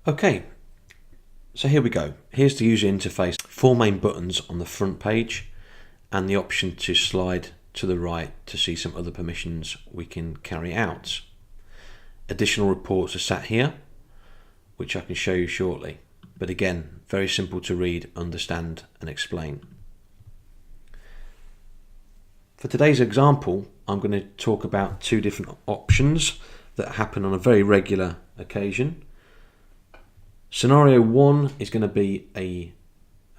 Okay, so here we go. Here's the user interface. 4 main buttons on the front page and the option to slide to the right to see some other permissions we can carry out. Additional reports are sat here, which I can show you shortly. But again, very simple to read, understand and explain. For today's example, I'm going to talk about 2 different options that happen on a very regular occasion. Scenario 1 is going to be a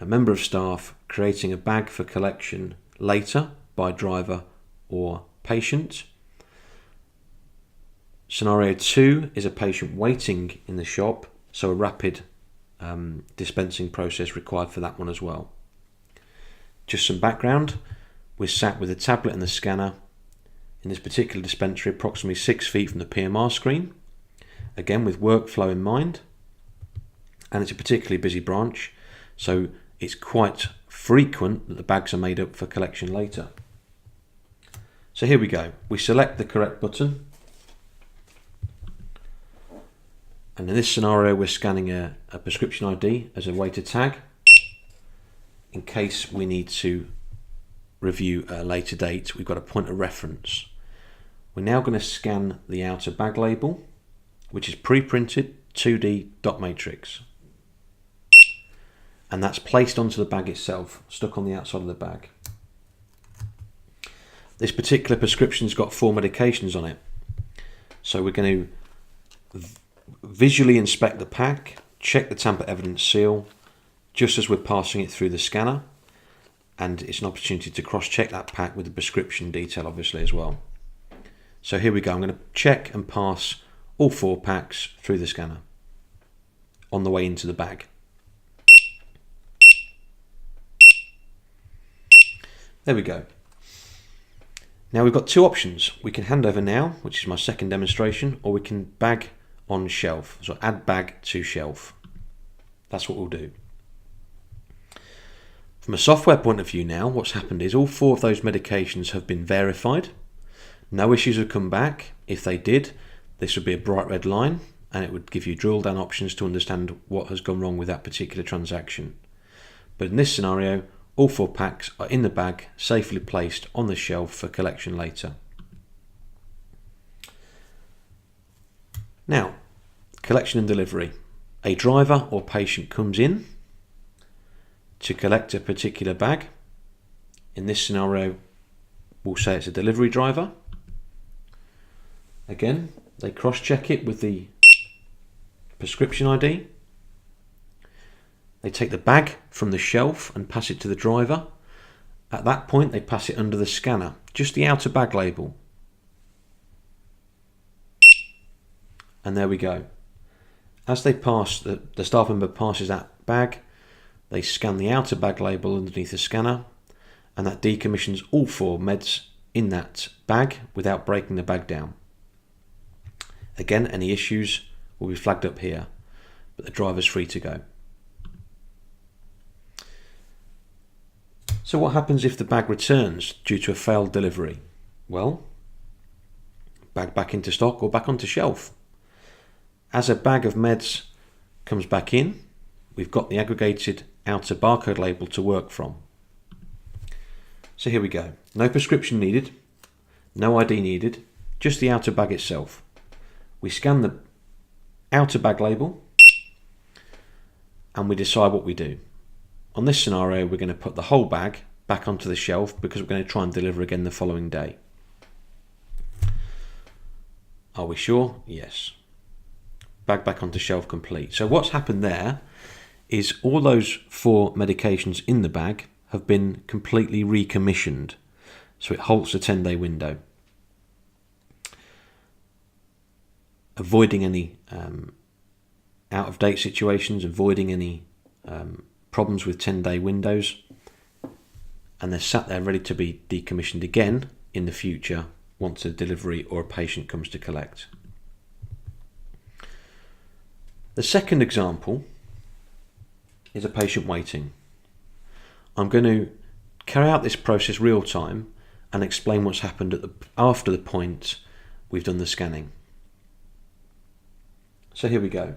member of staff creating a bag for collection later by driver or patient. Scenario 2 is a patient waiting in the shop, so a rapid dispensing process required for that one as well. Just some background, we're sat with a tablet and the scanner in this particular dispensary approximately 6 feet from the PMR screen, again with workflow in mind. And it's a particularly busy branch, so it's quite frequent that the bags are made up for collection later. So here we go. We select the correct button, and in this scenario we're scanning a prescription ID as a way to tag in case we need to review at a later date. We've got a point of reference. We're now going to scan the outer bag label, which is pre-printed 2D dot matrix. And that's placed onto the bag itself, stuck on the outside of the bag. This particular prescription's got 4 medications on it. So we're going to visually inspect the pack, check the tamper evidence seal, just as we're passing it through the scanner. And it's an opportunity to cross-check that pack with the prescription detail obviously as well. So here we go, I'm going to check and pass all 4 packs through the scanner on the way into the bag. There we go. Now we've got 2 options. We can hand over now, which is my second demonstration, or we can bag on shelf. So add bag to shelf. That's what we'll do. From a software point of view now, what's happened is all 4 of those medications have been verified. No issues have come back. If they did, this would be a bright red line and it would give you drill down options to understand what has gone wrong with that particular transaction. But in this scenario, all 4 packs are in the bag, safely placed on the shelf for collection later. Now, collection and delivery. A driver or patient comes in to collect a particular bag. In this scenario, we'll say it's a delivery driver. Again, they cross-check it with the prescription ID. They take the bag from the shelf and pass it to the driver. At that point, they pass it under the scanner, just the outer bag label. And there we go. As they pass, the staff member passes that bag, they scan the outer bag label underneath the scanner, and that decommissions all 4 meds in that bag without breaking the bag down. Again, any issues will be flagged up here, but the driver's free to go. So what happens if the bag returns due to a failed delivery? Well, bag back into stock or back onto shelf. As a bag of meds comes back in, we've got the aggregated outer barcode label to work from. So here we go. No prescription needed, no ID needed, just the outer bag itself. We scan the outer bag label and we decide what we do. On this scenario, we're going to put the whole bag back onto the shelf because we're going to try and deliver again the following day. Are we sure? Yes. Bag back onto shelf complete. So what's happened there is all those 4 medications in the bag have been completely recommissioned. So it halts the 10-day window, avoiding any out-of-date situations, avoiding any problems with 10-day windows, and they're sat there ready to be decommissioned again in the future once a delivery or a patient comes to collect. The second example is a patient waiting. I'm going to carry out this process real time and explain what's happened after the point we've done the scanning. So here we go.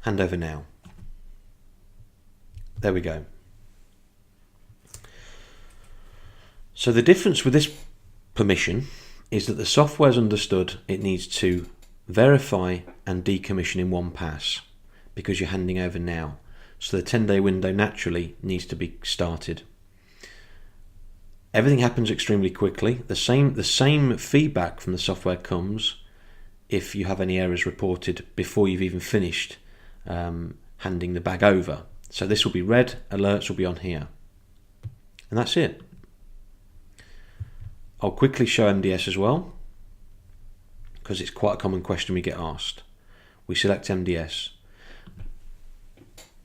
hand over now. There we go. So the difference with this permission is that the software's understood it needs to verify and decommission in one pass because you're handing over now. So the 10-day window naturally needs to be started. Everything happens extremely quickly. The same feedback from the software comes if you have any errors reported before you've even finished handing the bag over. So this will be red, alerts will be on here. And that's it. I'll quickly show MDS as well, because it's quite a common question we get asked. We select MDS.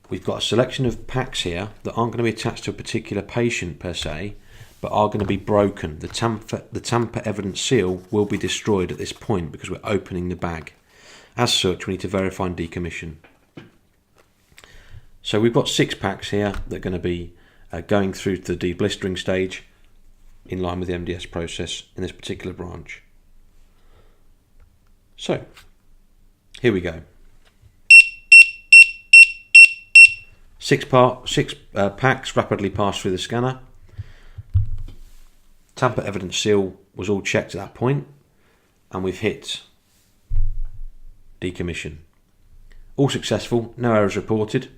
We've got a selection of packs here that aren't going to be attached to a particular patient per se, but are going to be broken. The tamper evidence seal will be destroyed at this point because we're opening the bag. As such, we need to verify and decommission. So we've got 6 packs here that are going to be going through to the deblistering stage in line with the MDS process in this particular branch. So, here we go. 6 packs rapidly passed through the scanner. Tamper evidence seal was all checked at that point, and we've hit decommission. All successful, no errors reported.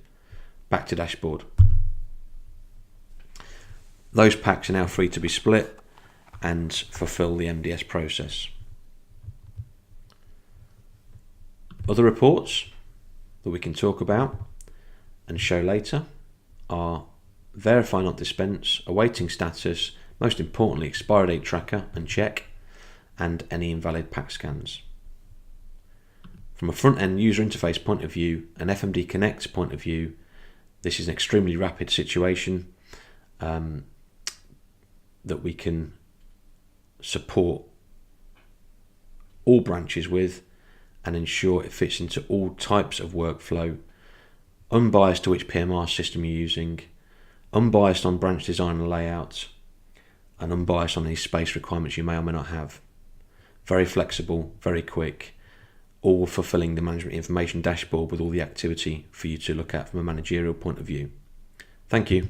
Back to dashboard. Those packs are now free to be split and fulfill the MDS process. Other reports that we can talk about and show later are verify not dispense, awaiting status, most importantly expiry date tracker and check, and any invalid pack scans. From a front-end user interface point of view, an FMD Connect point of view, this is an extremely rapid situation that we can support all branches with and ensure it fits into all types of workflow, unbiased to which PMR system you're using, unbiased on branch design and layout, and unbiased on any space requirements you may or may not have. Very flexible, very quick, all fulfilling the management information dashboard with all the activity for you to look at from a managerial point of view. Thank you.